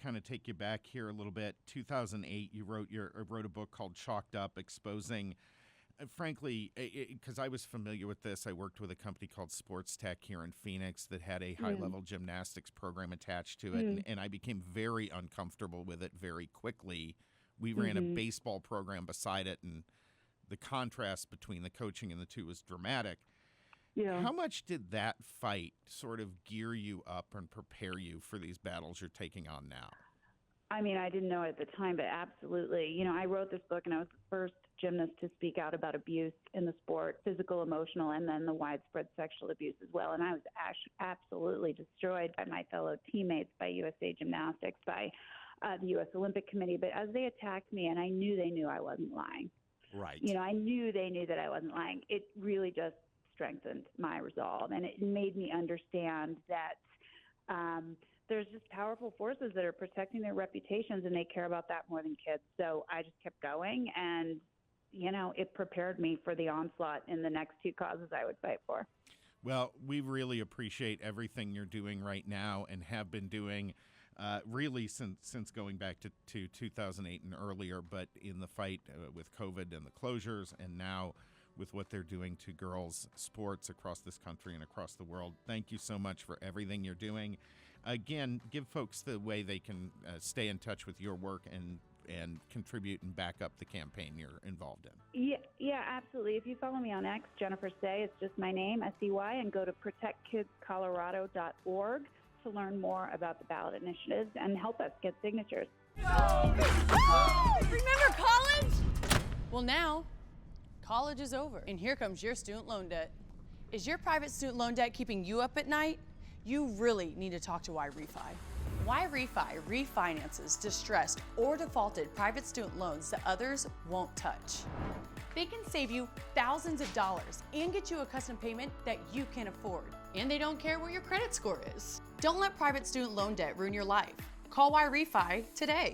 kind of take you back here a little bit. 2008, you wrote a book called Chalked Up, exposing, frankly, because I was familiar with this. I worked with a company called Sports Tech here in Phoenix that had a high-level gymnastics program attached to it, and I became very uncomfortable with it very quickly. We ran a baseball program beside it, and the contrast between the coaching and the two was dramatic. Yeah. How much did that fight sort of gear you up and prepare you for these battles you're taking on now? I mean, I didn't know it at the time, but absolutely. You know, I wrote this book, and I was the first gymnast to speak out about abuse in the sport, physical, emotional, and then the widespread sexual abuse as well. And I was absolutely destroyed by my fellow teammates, by USA Gymnastics, by the U.S. Olympic Committee. But as they attacked me, and I knew they knew I wasn't lying. Right. You know, I knew they knew that I wasn't lying. It really just strengthened my resolve, and it made me understand that there's just powerful forces that are protecting their reputations, and they care about that more than kids. So I just kept going, and, you know, it prepared me for the onslaught in the next two causes I would fight for. Well, we really appreciate everything you're doing right now and have been doing really since going back to 2008 and earlier, but in the fight with COVID and the closures, and now with what they're doing to girls' sports across this country and across the world. Thank you so much for everything you're doing. Again, give folks the way they can stay in touch with your work and contribute and back up the campaign you're involved in. Yeah, absolutely. If you follow me on X, Jennifer Sey, it's just my name, S-E-Y, and go to protectkidscolorado.org to learn more about the ballot initiatives and help us get signatures. Remember college? Well, now, college is over, and here comes your student loan debt. Is your private student loan debt keeping you up at night? You really need to talk to YRefi. YRefi refinances distressed or defaulted private student loans that others won't touch. They can save you thousands of dollars and get you a custom payment that you can afford. And they don't care what your credit score is. Don't let private student loan debt ruin your life. Call YRefi today.